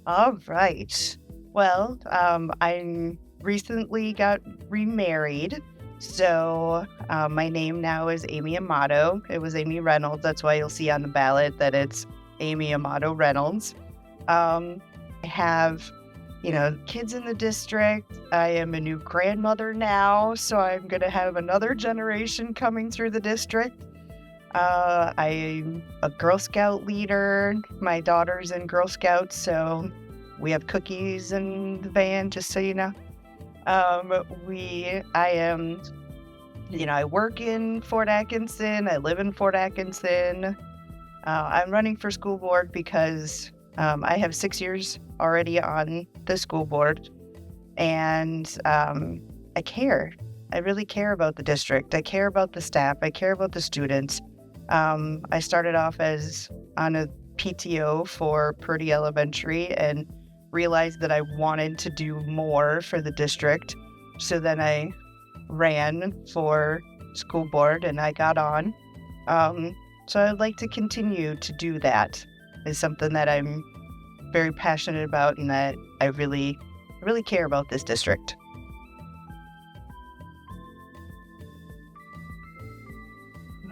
All right. Well, I recently got remarried. So my name now is Amy Amato. It was Amy Reynolds. That's why you'll see on the ballot that it's Amy Amato Reynolds. Um, I have, kids in the district. I am a new grandmother now. So I'm going to have another generation coming through the district. I'm a Girl Scout leader. My daughter's in Girl Scouts, so we have cookies in the van, just so you know. I am, I work in Fort Atkinson. I live in Fort Atkinson. I'm running for school board because I have 6 years already on the school board, and I care. I really care about the district. I care about the staff. I care about the students. I started off as on a PTO for Purdy Elementary and realized that I wanted to do more for the district. So then I ran for school board and I got on. So I'd like to continue to do that. It's something that I'm very passionate about and that I really, really care about this district.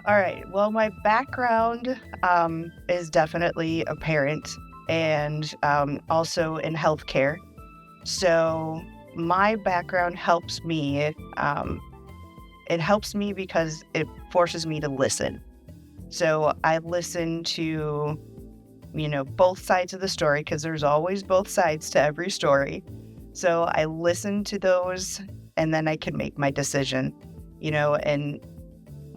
All right. Well, my background is definitely a parent and also in healthcare. So my background helps me. It helps me because it forces me to listen. So I listen to, both sides of the story because there's always both sides to every story. So I listen to those and then I can make my decision, and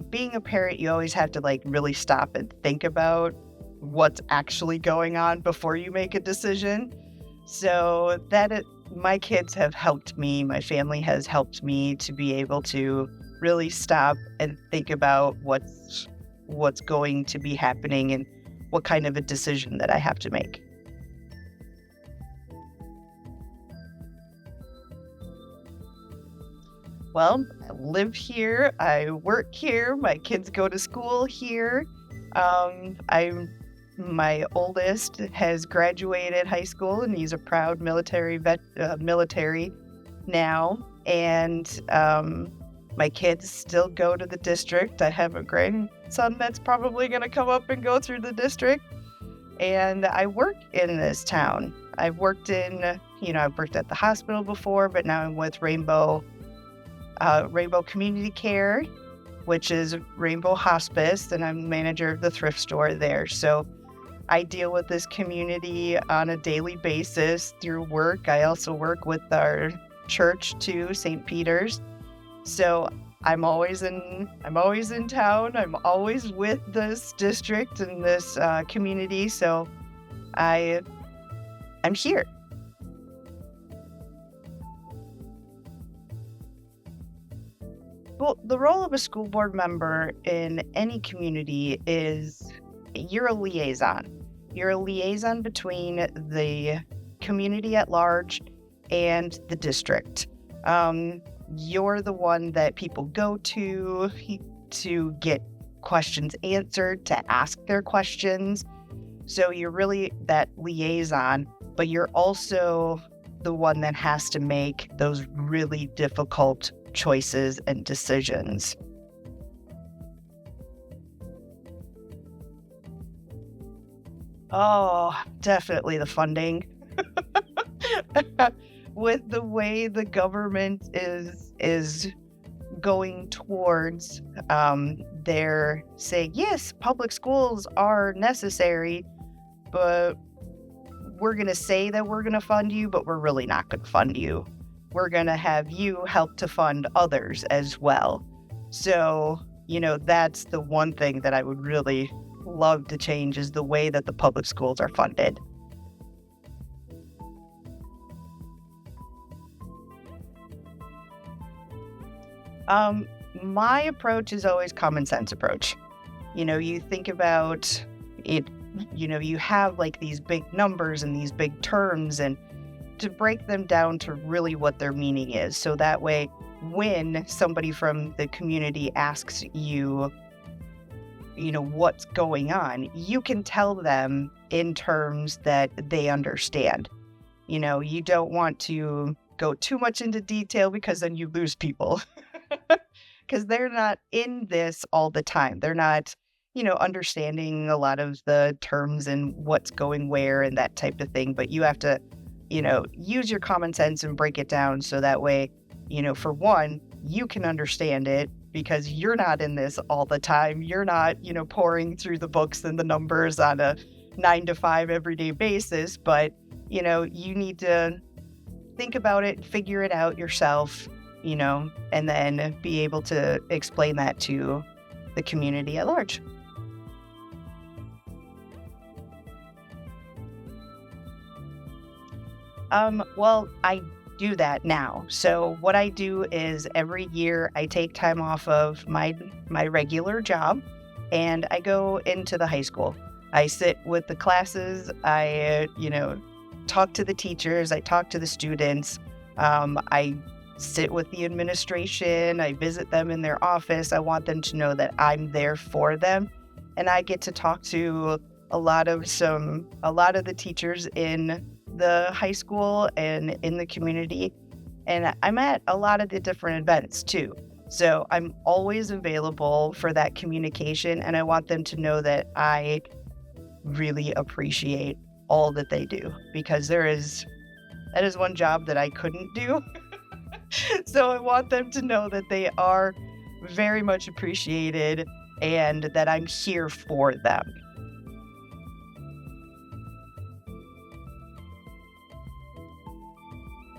being a parent, you always have to really stop and think about what's actually going on before you make a decision. So my kids have helped me, my family has helped me to be able to really stop and think about what's going to be happening and what kind of a decision that I have to make. Well, I live here, I work here, my kids go to school here. My oldest has graduated high school and he's a proud military now. And my kids still go to the district. I have a grandson that's probably going to come up and go through the district. And I work in this town. I've worked at the hospital before, but now I'm with Rainbow Community Care, which is Rainbow Hospice, and I'm manager of the thrift store there. So I deal with this community on a daily basis through work. I also work with our church too, St. Peter's. So I'm always in town. I'm always with this district and this community. So I'm here. Well, the role of a school board member in any community is you're a liaison. You're a liaison between the community at large and the district. You're the one that people go to get questions answered, to ask their questions. So you're really that liaison, but you're also the one that has to make those really difficult choices and decisions. Oh, definitely the funding. With the way the government is going towards, they're saying, yes, public schools are necessary, but we're going to say that we're going to fund you, but we're really not going to fund you. We're going to have you help to fund others as well. So, that's the one thing that I would really love to change is the way that the public schools are funded. My approach is always common sense approach. You think about it, you have these big numbers and these big terms and to break them down to really what their meaning is. So that way, when somebody from the community asks you, what's going on, you can tell them in terms that they understand. You don't want to go too much into detail because then you lose people because they're not in this all the time. They're not, understanding a lot of the terms and what's going where and that type of thing. But you have to, use your common sense and break it down so that way, for one, you can understand it because you're not in this all the time. You're not, pouring through the books and the numbers on a 9 to 5 everyday basis, but, you need to think about it, figure it out yourself, and then be able to explain that to the community at large. Well, I do that now. So what I do is every year I take time off of my regular job and I go into the high school. I sit with the classes, I talk to the teachers, I talk to the students, I sit with the administration, I visit them in their office. I want them to know that I'm there for them. And I get to talk to a lot of the teachers in the high school and in the community. And I'm at a lot of the different events too. So I'm always available for that communication. And I want them to know that I really appreciate all that they do because that is one job that I couldn't do. So I want them to know that they are very much appreciated and that I'm here for them.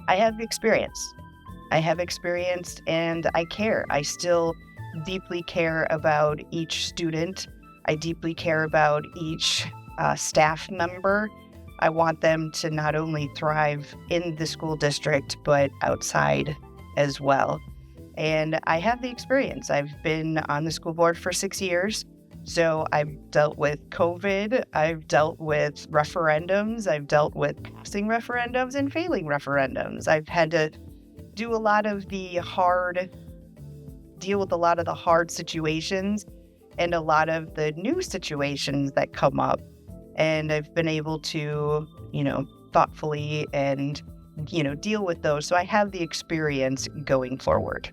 I have experience. I have experience and I care. I still deeply care about each student. I deeply care about each staff member. I want them to not only thrive in the school district, but outside as well. And I have the experience. I've been on the school board for 6 years. So I've dealt with COVID, I've dealt with referendums, I've dealt with passing referendums and failing referendums. I've had to do a lot of the hard, deal with a lot of the hard situations and a lot of the new situations that come up. And I've been able to, thoughtfully and, deal with those. So I have the experience going forward.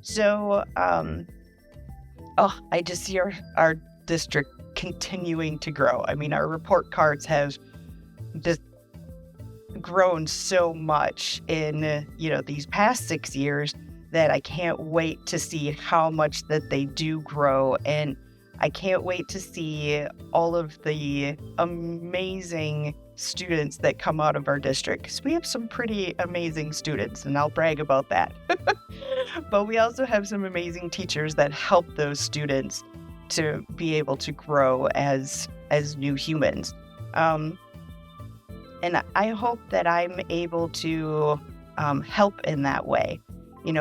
So, I just see our district continuing to grow. I mean, our report cards have just grown so much in, these past 6 years that I can't wait to see how much that they do grow. And I can't wait to see all of the amazing students that come out of our district because we have some pretty amazing students and I'll brag about that. But we also have some amazing teachers that help those students to be able to grow as new humans. And I hope that I'm able to help in that way,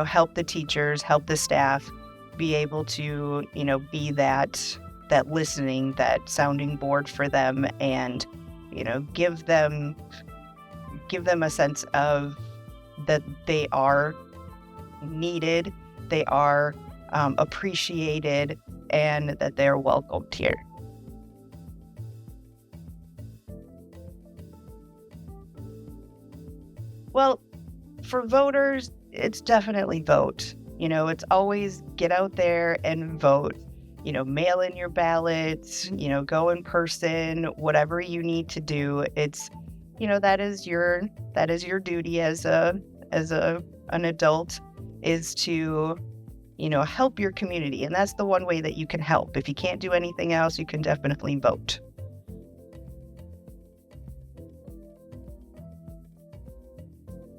help the teachers, help the staff be able to, be that listening, that sounding board for them and, give them a sense of that they are needed, they are appreciated, and that they're welcomed here. Well, for voters, it's definitely vote. It's always get out there and vote. Mail in your ballots, go in person, whatever you need to do. It's, that is your duty as an adult is to, help your community. And that's the one way that you can help. If you can't do anything else, you can definitely vote.